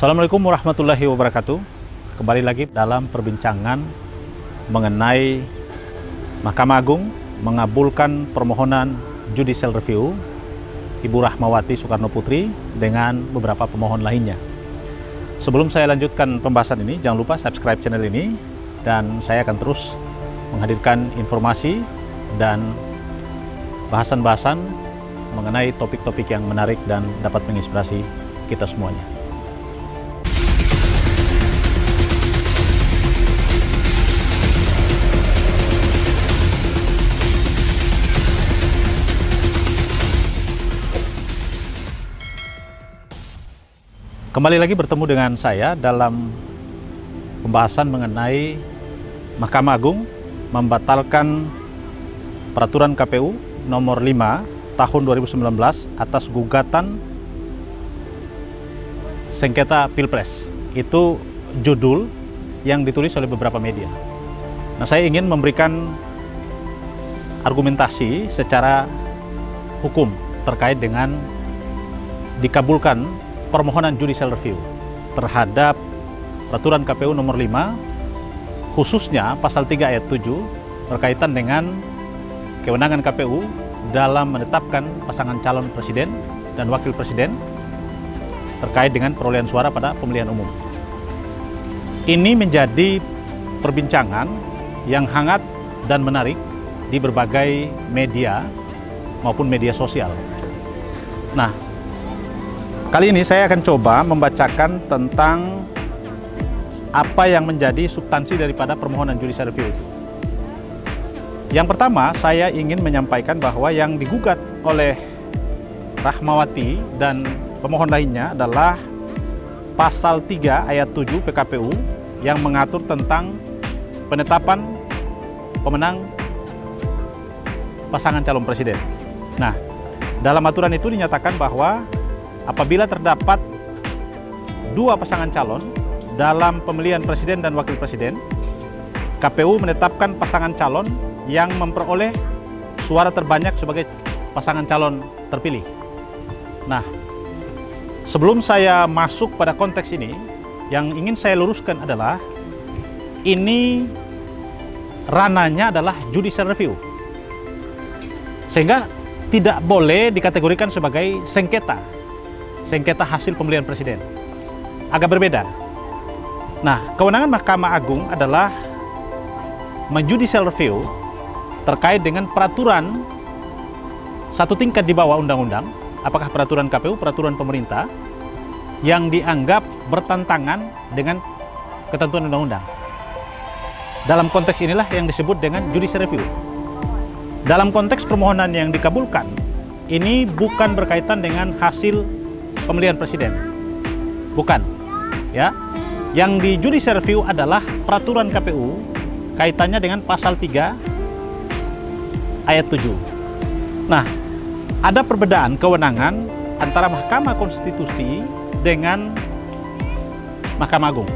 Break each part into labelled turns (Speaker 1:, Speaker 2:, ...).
Speaker 1: Assalamualaikum warahmatullahi wabarakatuh. Kembali lagi dalam perbincangan mengenai Mahkamah Agung mengabulkan permohonan judicial review Ibu Rahmawati Soekarno Putri dengan beberapa pemohon lainnya. Sebelum saya lanjutkan pembahasan ini, jangan lupa subscribe channel ini dan saya akan terus menghadirkan informasi dan bahasan-bahasan mengenai topik-topik yang menarik dan dapat menginspirasi kita semuanya. Kembali lagi bertemu dengan saya dalam pembahasan mengenai Mahkamah Agung membatalkan peraturan KPU nomor 5 tahun 2019 atas gugatan sengketa Pilpres. Itu judul yang ditulis oleh beberapa media. Nah, saya ingin memberikan argumentasi secara hukum terkait dengan dikabulkan permohonan judicial review terhadap peraturan KPU nomor 5, khususnya pasal 3 ayat 7 berkaitan dengan kewenangan KPU dalam menetapkan pasangan calon presiden dan wakil presiden terkait dengan perolehan suara pada pemilihan umum. Ini menjadi perbincangan yang hangat dan menarik di berbagai media maupun media sosial. Nah, kali ini saya akan coba membacakan tentang apa yang menjadi substansi daripada permohonan judicial review itu. Yang pertama, saya ingin menyampaikan bahwa yang digugat oleh Rahmawati dan pemohon lainnya adalah pasal 3 ayat 7 PKPU yang mengatur tentang penetapan pemenang pasangan calon presiden. Nah, dalam aturan itu dinyatakan bahwa apabila terdapat dua pasangan calon dalam pemilihan presiden dan wakil presiden, KPU menetapkan pasangan calon yang memperoleh suara terbanyak sebagai pasangan calon terpilih. Nah, sebelum saya masuk pada konteks ini, yang ingin saya luruskan adalah ini ranahnya adalah judicial review, sehingga tidak boleh dikategorikan sebagai sengketa hasil pemilihan presiden. Agak berbeda. Nah, kewenangan Mahkamah Agung adalah menjudicial review terkait dengan peraturan satu tingkat di bawah undang-undang, apakah peraturan KPU, peraturan pemerintah, yang dianggap bertentangan dengan ketentuan undang-undang. Dalam konteks inilah yang disebut dengan judicial review. Dalam konteks permohonan yang dikabulkan, ini bukan berkaitan dengan hasil pemilihan presiden, bukan, ya. Yang di judicial review adalah peraturan KPU kaitannya dengan pasal 3 ayat 7. Nah, ada perbedaan kewenangan antara Mahkamah Konstitusi dengan Mahkamah Agung.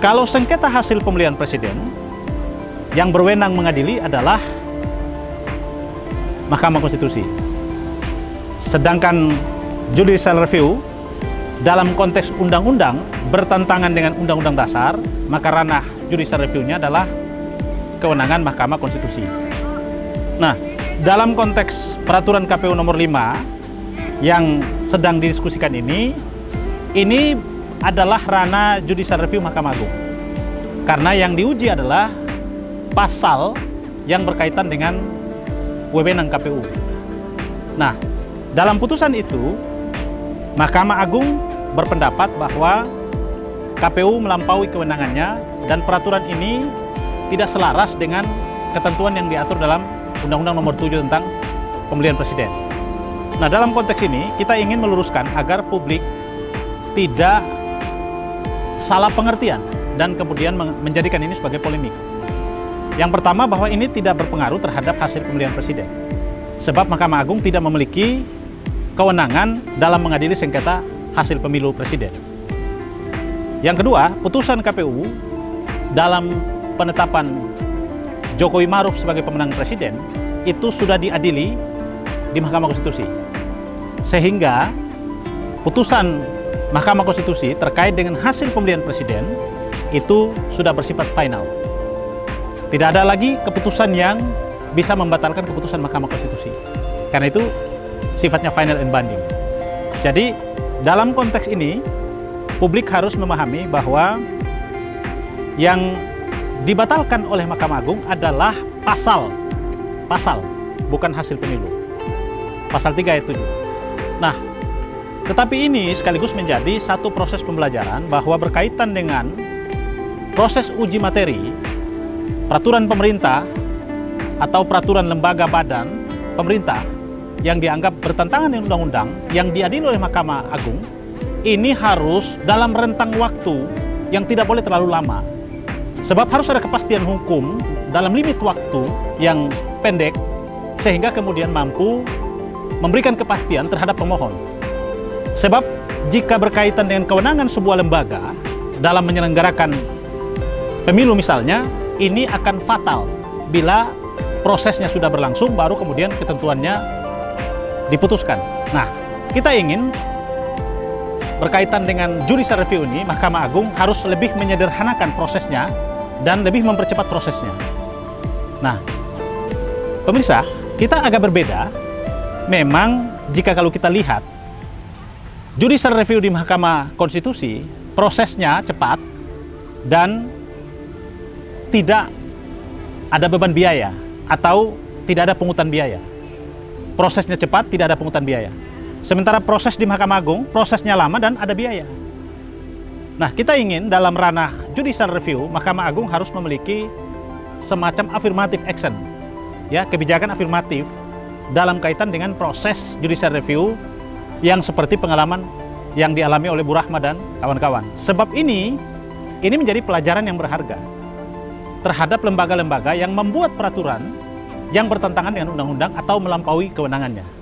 Speaker 1: Kalau sengketa hasil pemilihan presiden, yang berwenang mengadili adalah Mahkamah Konstitusi. Sedangkan judicial review dalam konteks undang-undang bertentangan dengan undang-undang dasar, maka ranah judicial review-nya adalah kewenangan Mahkamah Konstitusi. Nah, dalam konteks peraturan KPU nomor 5 yang sedang didiskusikan ini adalah ranah judicial review Mahkamah Agung. Karena yang diuji adalah pasal yang berkaitan dengan wewenang KPU. Nah, dalam putusan itu Mahkamah Agung berpendapat bahwa KPU melampaui kewenangannya dan peraturan ini tidak selaras dengan ketentuan yang diatur dalam Undang-Undang Nomor 7 tentang Pemilihan Presiden. Nah, dalam konteks ini kita ingin meluruskan agar publik tidak salah pengertian dan kemudian menjadikan ini sebagai polemik. Yang pertama, bahwa ini tidak berpengaruh terhadap hasil pemilihan presiden, sebab Mahkamah Agung tidak memiliki kewenangan dalam mengadili sengketa hasil pemilu presiden. Yang kedua, putusan KPU dalam penetapan Jokowi Maruf sebagai pemenang presiden itu sudah diadili di Mahkamah Konstitusi, sehingga putusan Mahkamah Konstitusi terkait dengan hasil pemilihan presiden itu sudah bersifat final. Tidak ada lagi keputusan yang bisa membatalkan keputusan Mahkamah Konstitusi. Karena itu sifatnya final and binding. Jadi dalam konteks ini publik harus memahami bahwa yang dibatalkan oleh Mahkamah Agung adalah pasal, bukan hasil pemilu. Pasal 3 ayat 7. Nah, tetapi ini sekaligus menjadi satu proses pembelajaran bahwa berkaitan dengan proses uji materi, peraturan pemerintah atau peraturan lembaga badan pemerintah yang dianggap bertentangan dengan undang-undang yang diadili oleh Mahkamah Agung, ini harus dalam rentang waktu yang tidak boleh terlalu lama. Sebab harus ada kepastian hukum dalam limit waktu yang pendek sehingga kemudian mampu memberikan kepastian terhadap pemohon. Sebab jika berkaitan dengan kewenangan sebuah lembaga dalam menyelenggarakan pemilu misalnya, ini akan fatal bila prosesnya sudah berlangsung baru kemudian ketentuannya diputuskan. Nah, kita ingin berkaitan dengan judicial review ini, Mahkamah Agung harus lebih menyederhanakan prosesnya dan lebih mempercepat prosesnya. Nah, pemirsa, kita agak berbeda. Memang jika kalau kita lihat judicial review di Mahkamah Konstitusi, prosesnya cepat dan tidak ada beban biaya atau tidak ada pungutan biaya. Prosesnya cepat, tidak ada pungutan biaya. Sementara proses di Mahkamah Agung, prosesnya lama dan ada biaya. Nah, kita ingin dalam ranah judicial review, Mahkamah Agung harus memiliki semacam affirmative action, ya, kebijakan afirmatif dalam kaitan dengan proses judicial review yang seperti pengalaman yang dialami oleh Bu Rahma dan kawan-kawan. Sebab ini menjadi pelajaran yang berharga terhadap lembaga-lembaga yang membuat peraturan yang bertentangan dengan undang-undang atau melampaui kewenangannya.